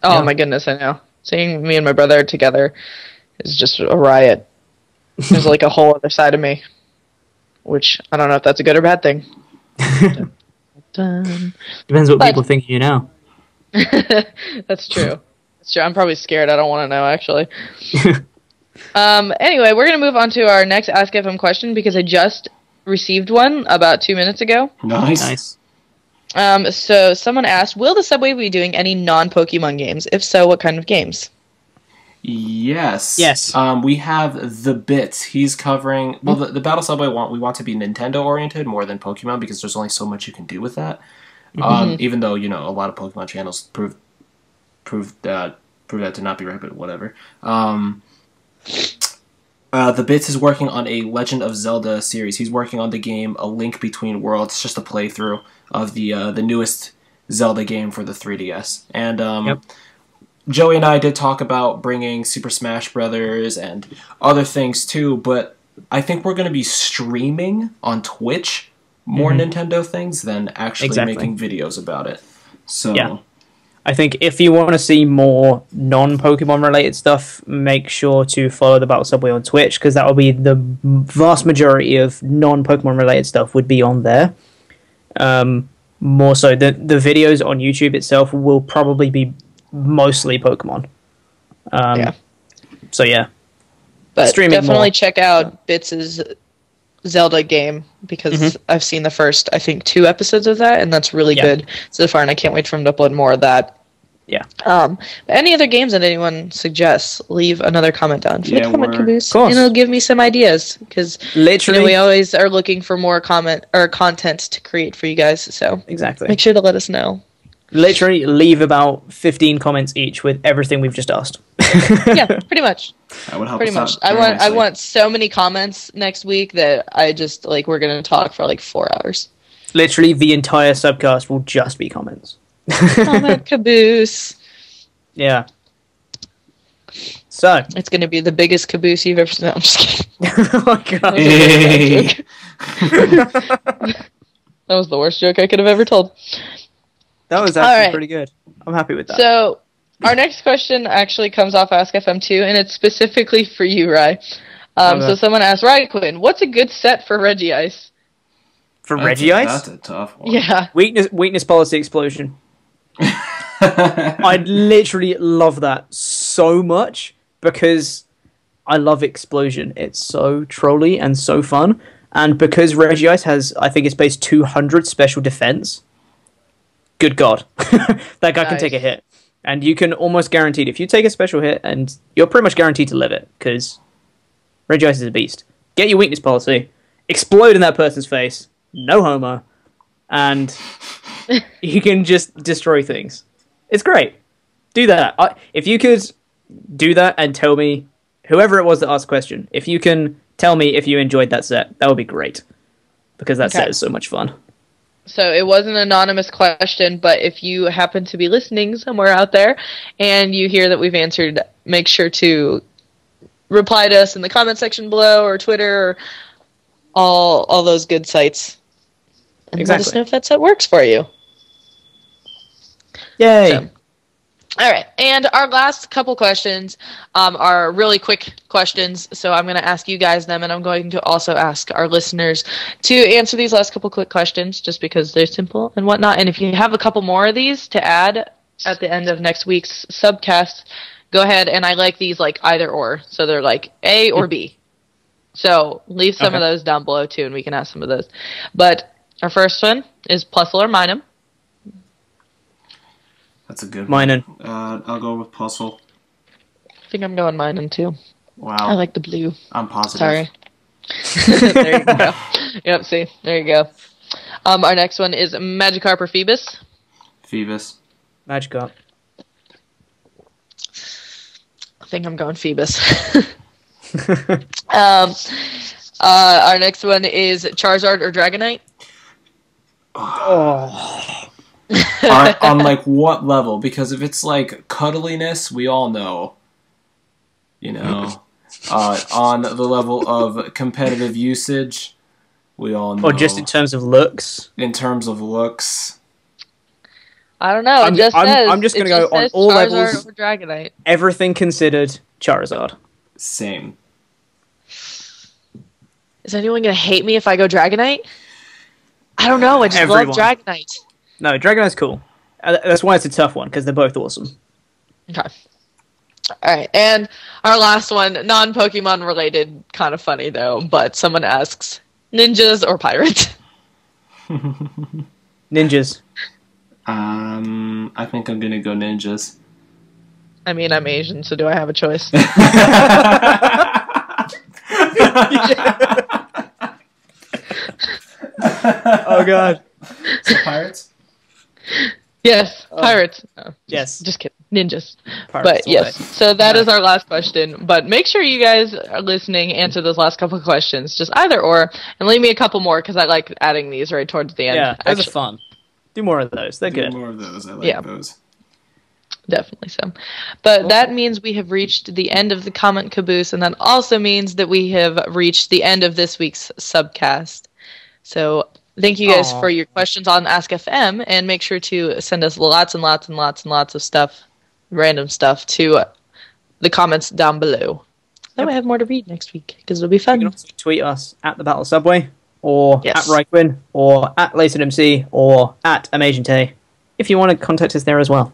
Oh Yeah. my goodness, I know. Seeing me and my brother together is just a riot. There's like a whole other side of me, which I don't know if that's a good or bad thing. Depends what people think of you now. That's true. That's true. I'm probably scared. I don't want to know, actually. Anyway, we're going to move on to our next Ask FM question, because I just received one about 2 minutes ago. Nice. So someone asked, will the Subway be doing any non-Pokemon games? If so, what kind of games? Yes. Yes. We have the Bitz. He's covering... Well, the Battle Subway, we want to be Nintendo-oriented more than Pokemon, because there's only so much you can do with that. Even though, you know, a lot of Pokemon channels prove that to not be right, but whatever. The Bitz is working on a Legend of Zelda series. He's working on the game A Link Between Worlds. It's just a playthrough of the newest Zelda game for the 3DS. And Joey and I did talk about bringing Super Smash Brothers and other things too, but I think we're going to be streaming on Twitch more Nintendo things than actually making videos about it. So yeah. I think if you want to see more non-Pokemon related stuff, make sure to follow the Battle Subway on Twitch, because that will be the vast majority of non-Pokemon related stuff would be on there. More so, the videos on YouTube itself will probably be mostly Pokemon. Yeah. So yeah. But streaming definitely more. check out Bitz's Zelda game, because I've seen the first, I think, 2 episodes of that, and that's really good so far, and I can't wait for him to upload more of that. Yeah. Any other games that anyone suggests, leave another comment down. Comment, Caboose, course. and it'll give me some ideas, because Literally, we always are looking for more content to create for you guys, so exactly. make sure to let us know. Literally leave about 15 comments each with everything we've just asked. Yeah, pretty much. that would help Pretty us much. out very I nicely. want so many comments next week that I just we're gonna talk for like 4 hours. Literally, the entire subcast will just be comments. Comment, Caboose. Yeah. So, It's gonna be the biggest caboose you've ever seen. No, I'm just kidding. Oh my god. Hey. That was the worst joke I could have ever told. That was actually Alright. pretty good. I'm happy with that. So, our next question actually comes off AskFM2, and it's specifically for you, Rye. So someone asked, RhyQuinn, what's a good set for Regice? For Regice? That's a tough one. Yeah. Weakness policy explosion. I'd literally love that so much because I love explosion. It's so trolly and so fun. And because Regice has, I think it's base 200 special defense, good god. That guy can take a hit. And you can almost guaranteed, if you take a special hit, and you're pretty much guaranteed to live it, because Regice is a beast. Get your weakness policy, explode in that person's face, no homo, and you can just destroy things. It's great. Do that. If you could do that and tell me, whoever it was that asked the question, if you can tell me if you enjoyed that set, that would be great. Because that set is so much fun. So it was an anonymous question, but if you happen to be listening somewhere out there and you hear that we've answered, make sure to reply to us in the comment section below or Twitter or all those good sites. And let us know if that set works for you. Yay! So, all right, and our last couple questions are really quick questions, so I'm going to ask you guys them, and I'm going to also ask our listeners to answer these last couple quick questions, just because they're simple and whatnot. And if you have a couple more of these to add at the end of next week's subcast, go ahead, and I like these like either or, so they're like A or B. So leave some of those down below, too, and we can ask some of those. But our first one is Puzzle or Minum. That's a good one. I'll go with Puzzle. I think I'm going Minum, too. Wow. I like the blue. I'm positive. Sorry. There you go. Yep, see. There you go. Our next one is Magikarp or Phoebus? Phoebus. Magikarp. I think I'm going Phoebus. Our next one is Charizard or Dragonite? Oh. on like what level? Because if it's like cuddliness, we all know. You know. On the level of competitive usage, we all know. Or just in terms of looks? In terms of looks. I don't know. I'm just going to go on all Charizard levels. or Dragonite. Everything considered, Charizard. Same. Is anyone going to hate me if I go Dragonite? I don't know. I just love Dragonite. No, Dragonite's cool. That's why it's a tough one, because they're both awesome. Okay. Alright, and our last one, non-Pokemon related, kind of funny though, but someone asks, ninjas or pirates? Ninjas. I think I'm gonna go ninjas. I mean, I'm Asian, so do I have a choice? Oh god. So pirates? Yes, pirates. No, yes. Just kidding. Ninjas. Pirates, but yes, so that is our last question. But make sure you guys are listening, answer those last couple of questions. Just either or, and leave me a couple more, because I like adding these right towards the end. Yeah, those are fun. Do more of those. They're good. Do more of those. I like those. Definitely so. But that means we have reached the end of the comment caboose, and that also means that we have reached the end of this week's subcast. So thank you guys for your questions on Ask FM, and make sure to send us lots and lots and lots and lots of stuff, random stuff, to the comments down below. Then we have more to read next week, because it'll be fun. You can also tweet us at the Battle Subway, or at RhyQuinn, or at LacenMC, or at AmasianTae, if you want to contact us there as well.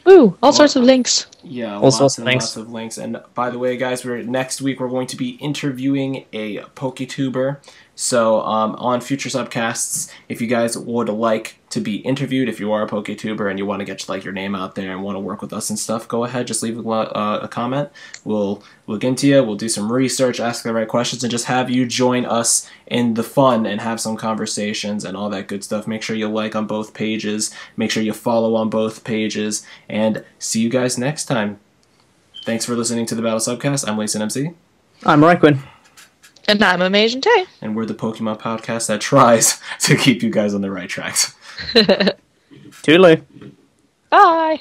Ooh, all sorts of links. Yeah, all sorts of links. Lots of links. And by the way, guys, next week we're going to be interviewing a PokeTuber. So on future subcasts, if you guys would like to be interviewed, if you are a PokeTuber and you want to get like your name out there and want to work with us and stuff, go ahead, just leave a comment. We'll look into you. We'll do some research, ask the right questions, and just have you join us in the fun and have some conversations and all that good stuff. Make sure you like on both pages. Make sure you follow on both pages. And see you guys next time. Thanks for listening to the Battle Subcast. I'm LacenMC. I'm RhyQuinn. And I'm AmasianTae. And we're the Pokemon podcast that tries to keep you guys on the right tracks. Toodaloo. Bye.